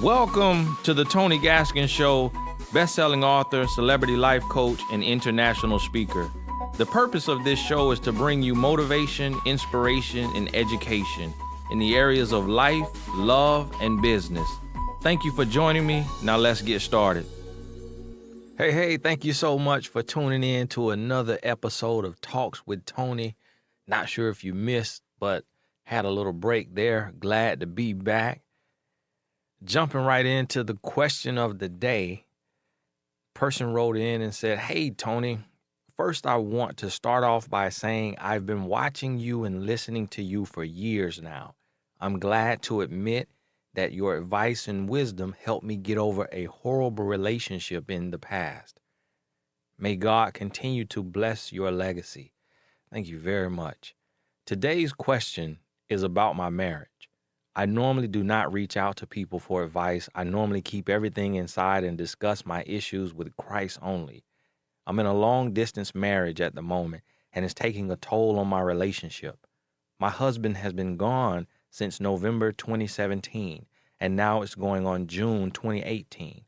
Welcome to the Tony Gaskin Show, best-selling author, celebrity life coach, and international speaker. The purpose of this show is to bring you motivation, inspiration, and education in the areas of life, love, and business. Thank you for joining me. Now let's get started. Hey, thank you so much for tuning in to another episode of Talks with Tony. Not sure if you missed, but had a little break there. Glad to be back. Jumping right into the question of the day, person wrote in and said, "Hey, Tony, first I want to start off by saying I've been watching you and listening to you for years now. I'm glad to admit that your advice and wisdom helped me get over a horrible relationship in the past. May God continue to bless your legacy." Thank you very much. Today's question is about my marriage. I normally do not reach out to people for advice. I normally keep everything inside and discuss my issues with Christ only. I'm in a long-distance marriage at the moment, and it's taking a toll on my relationship. My husband has been gone since November 2017, and now it's going on June 2018.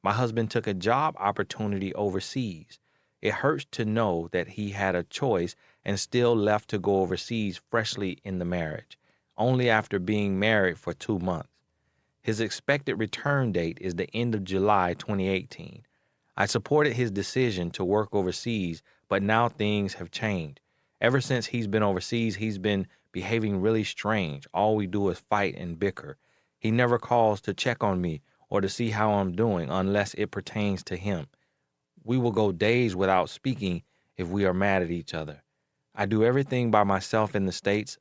My husband took a job opportunity overseas. It hurts to know that he had a choice and still left to go overseas freshly in the marriage, only after being married for 2 months. His expected return date is the end of July 2018. I supported his decision to work overseas, but now things have changed. Ever since he's been overseas, he's been behaving really strange. All we do is fight and bicker. He never calls to check on me or to see how I'm doing unless it pertains to him. We will go days without speaking if we are mad at each other. I do everything by myself in the States.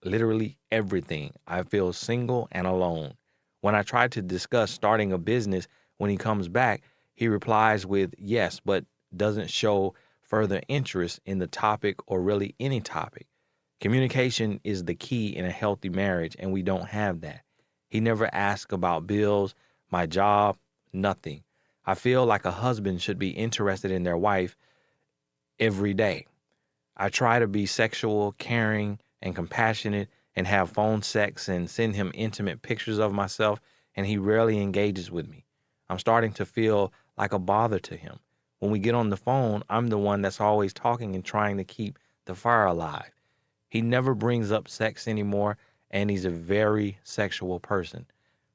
Literally everything. I feel single and alone. When I try to discuss starting a business when he comes back, he replies with yes, but doesn't show further interest in the topic or really any topic. Communication is the key in a healthy marriage, and we don't have that. He never asks about bills, my job, nothing. I feel like a husband should be interested in their wife every day. I try to be sexual, caring, and compassionate and have phone sex and send him intimate pictures of myself, and he rarely engages with me. I'm starting to feel like a bother to him. When we get on the phone, I'm the one that's always talking and trying to keep the fire alive. He never brings up sex anymore, and he's a very sexual person.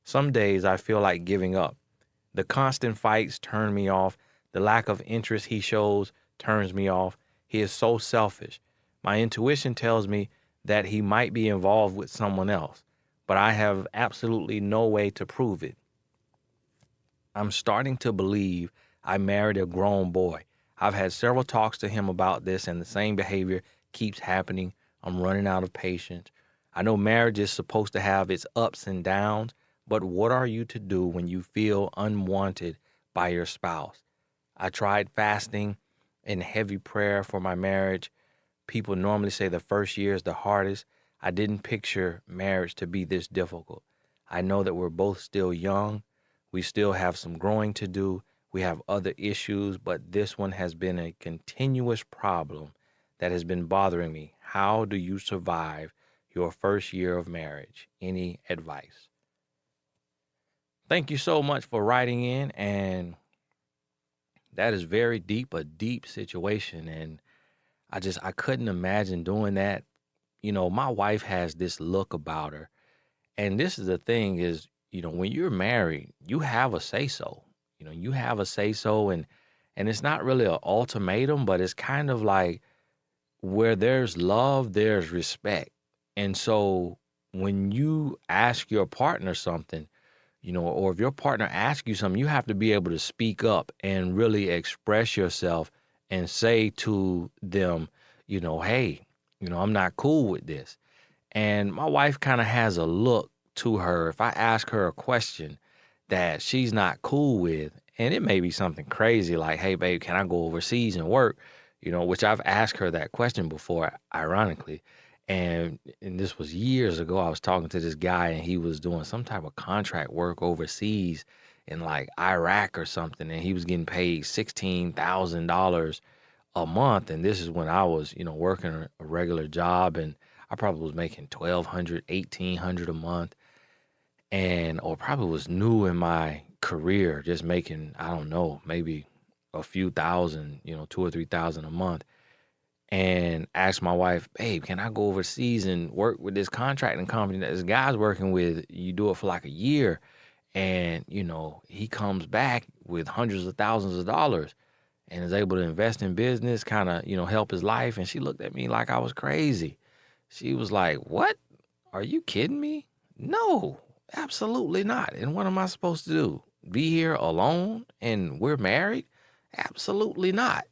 Some days I feel like giving up. The constant fights turn me off. The lack of interest he shows turns me off. He is so selfish. My intuition tells me that he might be involved with someone else, but I have absolutely no way to prove it. I'm starting to believe I married a grown boy. I've had several talks to him about this, and the same behavior keeps happening. I'm running out of patience. I know marriage is supposed to have its ups and downs, but what are you to do when you feel unwanted by your spouse? I tried fasting and heavy prayer for my marriage. People normally say the first year is the hardest. I didn't picture marriage to be this difficult. I know that we're both still young. We still have some growing to do. We have other issues, but this one has been a continuous problem that has been bothering me. How do you survive your first year of marriage? Any advice? Thank you so much for writing in, and that is very deep, a deep situation, and I couldn't imagine doing that. You know, my wife has this look about her. And this is the thing is, when you're married, you have a say-so. You have a say-so, and it's not really an ultimatum, but it's kind of like where there's love, there's respect. And so when you ask your partner something, or if your partner asks you something, you have to be able to speak up and really express yourself and say to them, hey, I'm not cool with this. And my wife kind of has a look to her. If I ask her a question that she's not cool with, and it may be something crazy like, hey, babe, can I go overseas and work? Which I've asked her that question before, ironically. And this was years ago. I was talking to this guy, and he was doing some type of contract work overseas in like Iraq or something, and he was getting paid $16,000 a month. And this is when I was, working a regular job, and I probably was making $1,200, $1,800 a month. or probably was new in my career, just making, I don't know, maybe a few thousand, 2 or 3 thousand a month, and asked my wife, babe, can I go overseas and work with this contracting company that this guy's working with? You do it for like a year. And, he comes back with hundreds of thousands of dollars and is able to invest in business, kind of, help his life. And she looked at me like I was crazy. She was like, what? Are you kidding me? No, absolutely not. And what am I supposed to do? Be here alone and we're married? Absolutely not.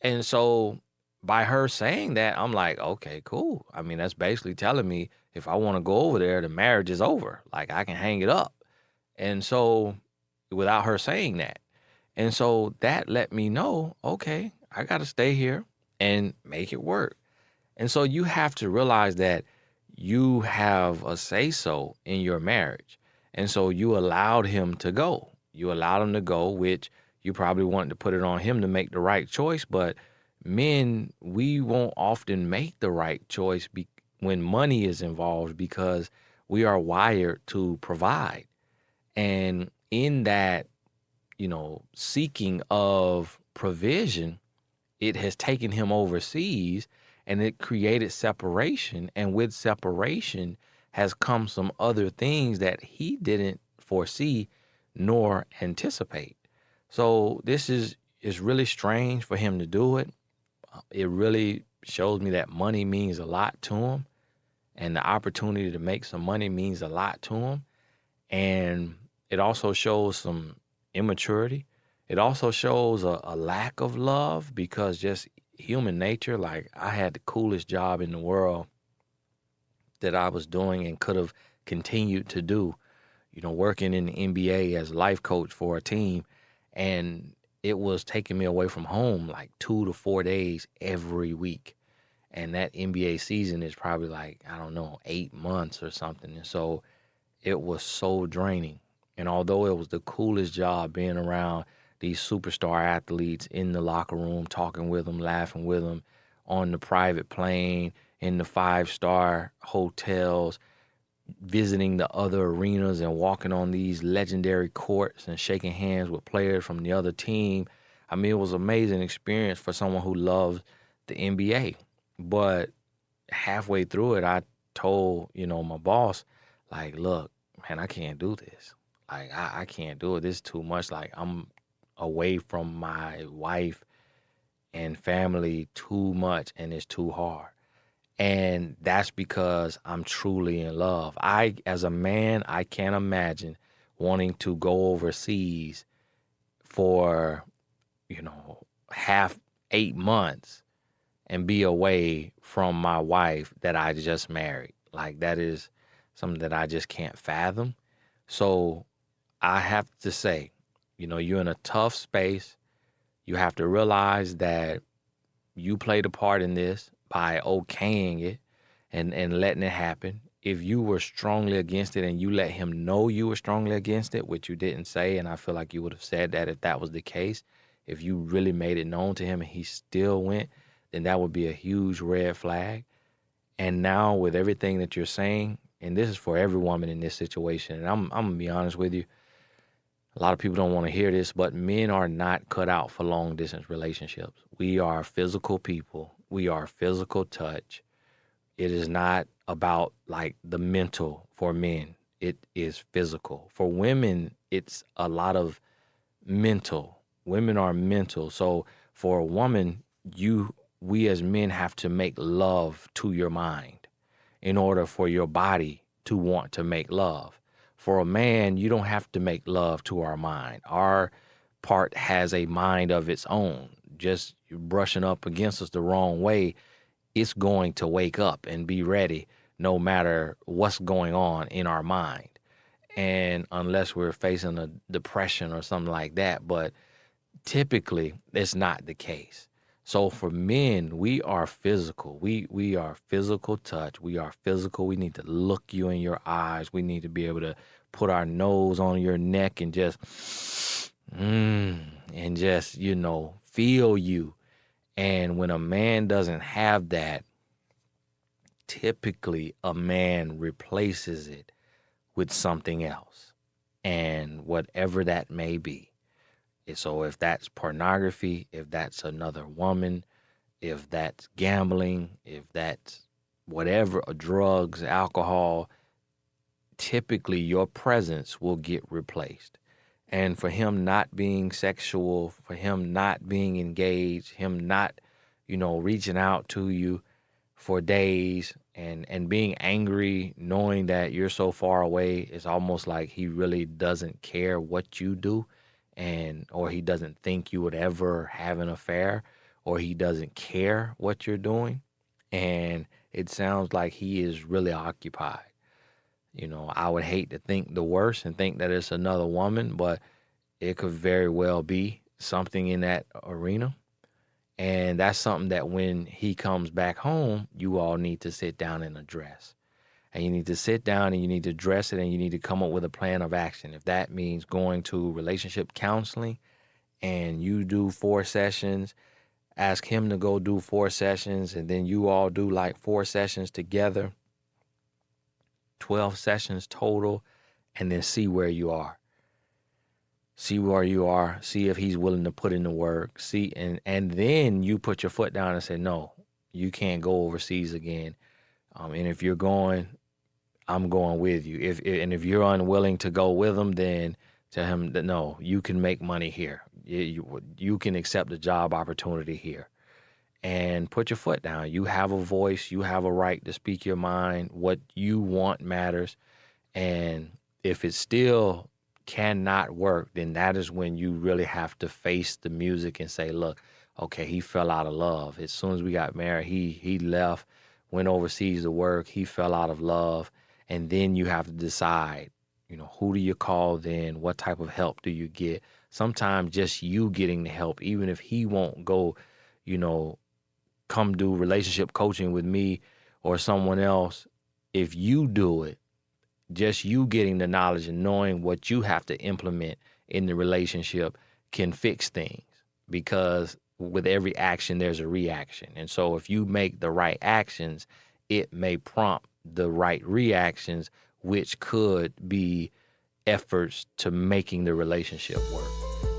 And so by her saying that, I'm like, okay, cool. I mean, that's basically telling me if I want to go over there, the marriage is over. Like, I can hang it up. And so without her saying that. And so that let me know, okay, I got to stay here and make it work. And so you have to realize that you have a say-so in your marriage. And so you allowed him to go. You allowed him to go, which you probably wanted to put it on him to make the right choice. But men, we won't often make the right choice when money is involved because we are wired to provide. And in that, seeking of provision, it has taken him overseas and it created separation. And with separation has come some other things that he didn't foresee nor anticipate. So this is really strange for him to do it. It really shows me that money means a lot to him, and the opportunity to make some money means a lot to him. And it also shows some immaturity. It also shows a lack of love because just human nature. Like, I had the coolest job in the world that I was doing and could have continued to do, working in the NBA as a life coach for a team. And it was taking me away from home like 2 to 4 days every week. And that NBA season is probably like, I don't know, 8 months or something. And so it was so draining. And although it was the coolest job being around these superstar athletes in the locker room, talking with them, laughing with them, on the private plane, in the 5-star hotels, visiting the other arenas and walking on these legendary courts and shaking hands with players from the other team. I mean, it was an amazing experience for someone who loves the NBA. But halfway through it, I told, my boss, like, look, man, I can't do this. Like, I can't do it. This is too much. Like, I'm away from my wife and family too much, and it's too hard. And that's because I'm truly in love. As a man, I can't imagine wanting to go overseas for, half 8 months and be away from my wife that I just married. Like, that is something that I just can't fathom. So I have to say, you're in a tough space. You have to realize that you played a part in this by okaying it and letting it happen. If you were strongly against it and you let him know you were strongly against it, which you didn't say, and I feel like you would have said that if that was the case, if you really made it known to him and he still went, then that would be a huge red flag. And now with everything that you're saying, and this is for every woman in this situation, and I'm going to be honest with you, a lot of people don't want to hear this, but men are not cut out for long distance relationships. We are physical people. We are physical touch. It is not about like the mental for men. It is physical. For women, it's a lot of mental. Women are mental. So for a woman, we as men have to make love to your mind in order for your body to want to make love. For a man, you don't have to make love to our mind. Our part has a mind of its own. Just brushing up against us the wrong way, it's going to wake up and be ready no matter what's going on in our mind. And unless we're facing a depression or something like that, but typically it's not the case. So for men, we are physical. We are physical touch. We are physical. We need to look you in your eyes. We need to be able to put our nose on your neck and just, feel you. And when a man doesn't have that, typically a man replaces it with something else, and whatever that may be. So if that's pornography, if that's another woman, if that's gambling, if that's whatever, drugs, alcohol, typically your presence will get replaced. And for him not being sexual, for him not being engaged, him not, reaching out to you for days and being angry, knowing that you're so far away, it's almost like he really doesn't care what you do, or he doesn't think you would ever have an affair, or he doesn't care what you're doing. And it sounds like he is really occupied. I would hate to think the worst and think that it's another woman, but it could very well be something in that arena. And that's something that when he comes back home, you all need to sit down and address. And you need to sit down and you need to address it, and you need to come up with a plan of action. If that means going to relationship counseling and you do 4 sessions, ask him to go do 4 sessions, and then you all do like 4 sessions together, 12 sessions total, and then see where you are. See where you are. See if he's willing to put in the work. See, and then you put your foot down and say, no, you can't go overseas again. And if you're going, I'm going with you. If you're unwilling to go with him, then tell him that no, you can make money here. You can accept a job opportunity here. And put your foot down. You have a voice. You have a right to speak your mind. What you want matters. And if it still cannot work, then that is when you really have to face the music and say, look, okay, he fell out of love. As soon as we got married, he left, went overseas to work. He fell out of love. And then you have to decide, who do you call then? What type of help do you get? Sometimes just you getting the help, even if he won't go, come do relationship coaching with me or someone else. If you do it, just you getting the knowledge and knowing what you have to implement in the relationship can fix things, because with every action, there's a reaction. And so if you make the right actions, it may prompt the right reactions, which could be efforts to making the relationship work.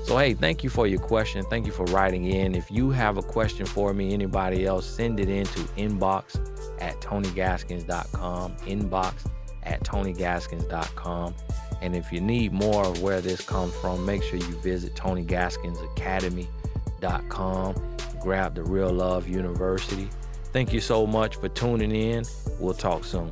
So, hey, thank you for your question. Thank you for writing in. If you have a question for me, anybody else, send it in to inbox@TonyGaskins.com, inbox@TonyGaskins.com. And if you need more of where this comes from, make sure you visit TonyGaskinsAcademy.com. Grab the Real Love University. Thank you so much for tuning in. We'll talk soon.